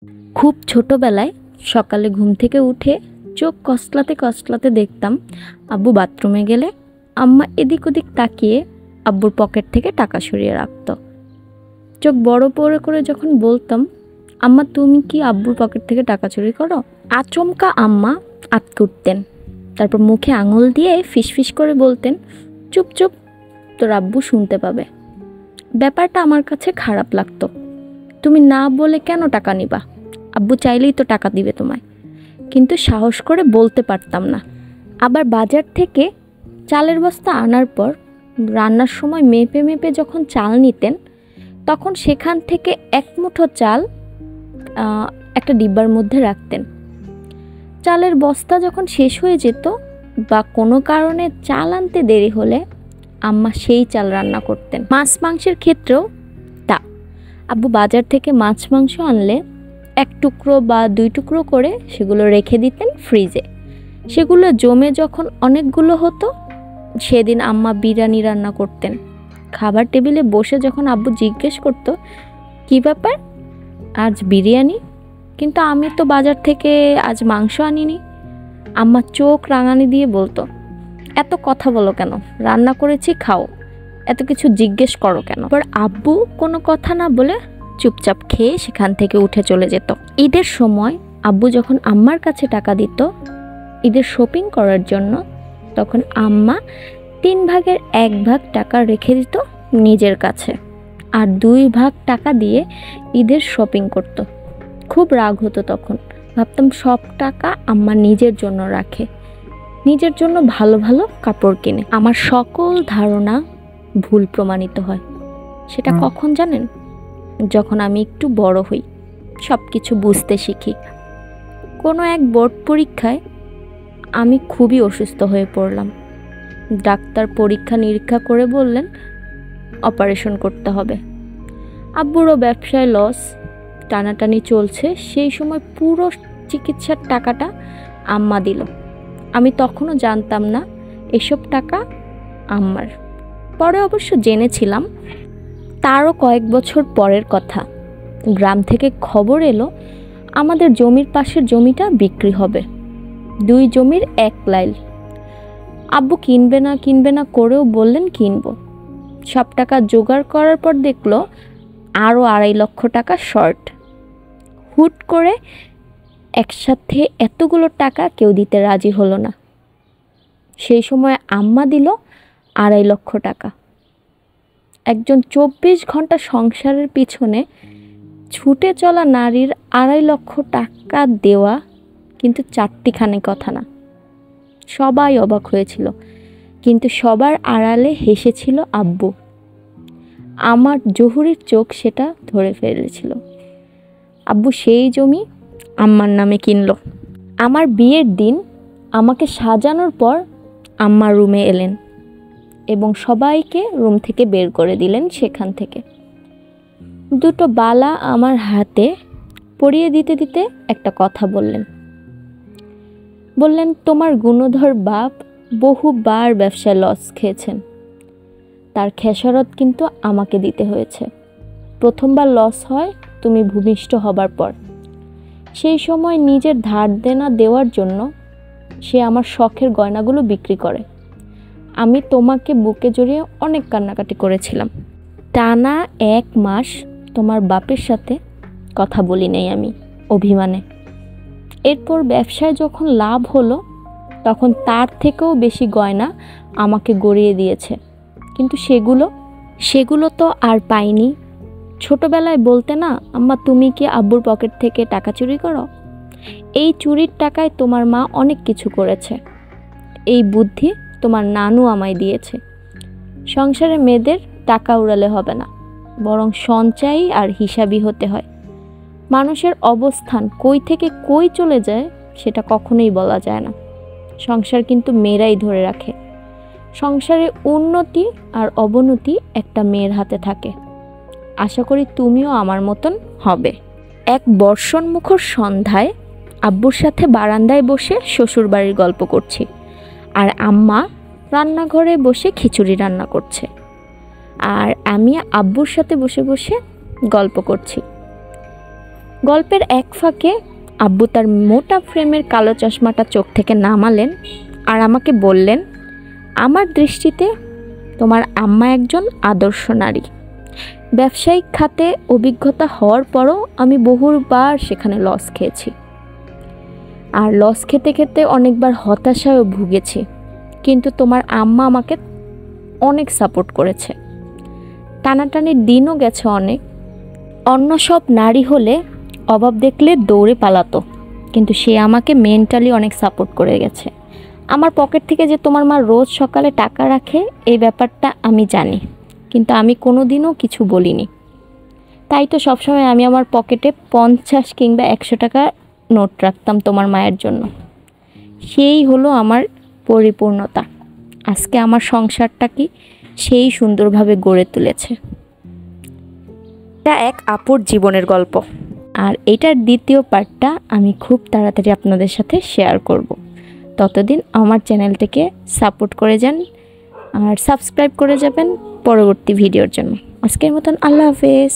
খুব ছোটবেলায় সকালে ঘুম থেকে উঠে চোখ কসলাতে কসলাতে দেখতাম আব্বু বাথরুমে গেলে আম্মা এদিক ওদিক তাকিয়ে আব্বুর পকেট থেকে টাকা সরিয়ে রাখতো। চোখ বড় বড় করে যখন বলতাম, আম্মা তুমি কি আব্বুর পকেট থেকে টাকা চুরি করো, আচমকা আম্মা আটকে উঠতেন। তারপর মুখে আঙুল দিয়ে ফিসফিস করে বলতেন, চুপ চুপ, তোর আব্বু শুনতে পাবে। ব্যাপারটা আমার কাছে খারাপ লাগতো। তুমি না বলে কেন টাকা নিবা? আব্বু চাইলেই তো টাকা দিবে তোমায়। কিন্তু সাহস করে বলতে পারতাম না। আবার বাজার থেকে চালের বস্তা আনার পর রান্নার সময় মেপে মেপে যখন চাল নিতেন, তখন সেখান থেকে এক মুঠো চাল একটা ডিব্বার মধ্যে রাখতেন। চালের বস্তা যখন শেষ হয়ে যেত বা কোনো কারণে চাল আনতে দেরি হলে আম্মা সেই চাল রান্না করতেন। মাছ মাংসের ক্ষেত্রেও তা। আব্বু বাজার থেকে মাছ মাংস আনলে এক টুকরো বা দুই টুকরো করে সেগুলো রেখে দিতেন ফ্রিজে। সেগুলো জমে যখন অনেকগুলো হতো, সেদিন আম্মা বিরিয়ানি রান্না করতেন। খাবার টেবিলে বসে যখন আব্বু জিজ্ঞেস করতো, কী ব্যাপার আজ বিরিয়ানি? কিন্তু আমি তো বাজার থেকে আজ মাংস আনিনি। আম্মা চোখ রাঙানি দিয়ে বলতো, এত কথা বলো কেন? রান্না করেছি, খাও, এত কিছু জিজ্ঞেস করো কেন? পর আব্বু কোনো কথা না বলে চুপচাপ খেয়ে সেখান থেকে উঠে চলে যেত। ঈদের সময় আব্বু যখন আম্মার কাছে টাকা দিত ঈদের শপিং করার জন্য, তখন আম্মা 3 ভাগের 1 ভাগ টাকা রেখে দিত নিজের কাছে, আর 2 ভাগ টাকা দিয়ে ঈদের শপিং করত। খুব রাগ হতো তখন। ভাবতাম সব টাকা আম্মা নিজের জন্য রাখে, নিজের জন্য ভালো ভালো কাপড় কিনে। আমার সকল ধারণা ভুল প্রমাণিত হয়। সেটা কখন জানেন? যখন আমি একটু বড় হই, সব কিছু বুঝতে শিখি। কোনো এক বোর্ড পরীক্ষায় আমি খুবই অসুস্থ হয়ে পড়লাম। ডাক্তার পরীক্ষা নিরীক্ষা করে বললেন অপারেশন করতে হবে। আব্বুরও ব্যবসায় লস, টানাটানি চলছে। সেই সময় পুরো চিকিৎসার টাকাটা আম্মা দিল। আমি তখনও জানতাম না এসব টাকা আম্মার। পরে অবশ্য জেনেছিলাম। তারও কয়েক বছর পরের কথা, গ্রাম থেকে খবর এলো আমাদের জমির পাশের জমিটা বিক্রি হবে। 2 জমির 1 লাইল। আব্বু কিনবে না করেও বললেন কিনবো। সব টাকা জোগাড় করার পর দেখলো আরও 2.5 লক্ষ টাকা শর্ট। হুট করে একসাথে এতগুলো টাকা কেউ দিতে রাজি হলো না। সেই সময় আম্মা দিল 2.5 লক্ষ টাকা। একজন 24 ঘন্টা সংসারের পিছনে ছুটে চলা নারীর 2.5 লক্ষ টাকা দেওয়া কিন্তু চারটিখানি কথা না। সবাই অবাক হয়েছিল, কিন্তু সবার আড়ালে হেসেছিল আব্বু। আমার জহুরির চোখ সেটা ধরে ফেলেছিল। আব্বু সেই জমি আম্মার নামে কিনলো। আমার বিয়ের দিন আমাকে সাজানোর পর আম্মা রুমে এলেন এবং সবাইকে রুম থেকে বের করে দিলেন। সেখান থেকে 2টো বালা আমার হাতে পরিয়ে দিতে দিতে একটা কথা বললেন, তোমার গুণধর বাপ বহুবার ব্যবসায় লস খেয়েছেন, তার খেসারত কিন্তু আমাকে দিতে হয়েছে। প্রথমবার লস হয় তুমি ভূমিষ্ঠ হবার পর। সেই সময় নিজের ধার দেনা দেওয়ার জন্য সে আমার শখের গয়নাগুলো বিক্রি করে। আমি তোমাকে বুকে জড়িয়ে অনেক কান্নাকাটি করেছিলাম। টানা 1 মাস তোমার বাপের সাথে কথা বলি নাই আমি, অভিমানে। এরপর ব্যবসায় যখন লাভ হলো, তখন তার থেকেও বেশি গয়না আমাকে গড়িয়ে দিয়েছে। কিন্তু সেগুলো তো আর পাইনি। ছোটবেলায় বলতে না, আম্মা তুমি কি আব্বুর পকেট থেকে টাকা চুরি করো? এই চুরির টাকায় তোমার মা অনেক কিছু করেছে। এই বুদ্ধি তোমার নানু আমায় দিয়েছে। সংসারে মেয়েদের টাকা উড়ালে হবে না, বরং সঞ্চয়ী আর হিসাবি হতে হয়। মানুষের অবস্থান কই থেকে কই চলে যায় সেটা কখনোই বলা যায় না। সংসার কিন্তু মেয়েরাই ধরে রাখে। সংসারে উন্নতি আর অবনতি একটা মেয়ের হাতে থাকে। আশা করি তুমিও আমার মতন হবে। এক বর্ষণমুখর সন্ধ্যায় আব্বুর সাথে বারান্দায় বসে শ্বশুরবাড়ির গল্প করছি, আর আম্মা রান্নাঘরে বসে খিচুড়ি রান্না করছে, আর আমি আব্বুর সাথে বসে বসে গল্প করছি। গল্পের এক ফাঁকে আব্বু তার মোটা ফ্রেমের কালো চশমাটা চোখ থেকে নামালেন আর আমাকে বললেন, আমার দৃষ্টিতে তোমার আম্মা একজন আদর্শ নারী। ব্যবসায়িক খাতে অভিজ্ঞতা হওয়ার পরও আমি বহুবার সেখানে লস খেয়েছি, আর লস খেতে খেতে অনেকবার হতাশায়ও ভুগেছি, কিন্তু তোমার আম্মা আমাকে অনেক সাপোর্ট করেছে। টানাটানির দিনও গেছে অনেক। অন্য সব নারী হলে অভাব দেখলে দৌড়ে পালাতো, কিন্তু সে আমাকে মেন্টালি অনেক সাপোর্ট করে গেছে। আমার পকেট থেকে যে তোমার মা রোজ সকালে টাকা রাখে এই ব্যাপারটা আমি জানি, কিন্তু আমি কোনো দিনও কিছু বলিনি। তাই তো সবসময় আমি আমার পকেটে 50 কিংবা 100 টাকা নোট রাখতাম তোমার মায়ের জন্য। সেই হলো আমার পরিপূর্ণতা। আজকে আমার সংসারটা কি সেই সুন্দরভাবে গড়ে তুলেছে। এটা এক আপুর জীবনের গল্প, আর এটার দ্বিতীয় পার্টটা আমি খুব তাড়াতাড়ি আপনাদের সাথে শেয়ার করব। ততদিন আমার চ্যানেলটিকে সাপোর্ট করে যান আর সাবস্ক্রাইব করে যাবেন পরবর্তী ভিডিওর জন্য। আজকের মতন আল্লাহ হাফেজ।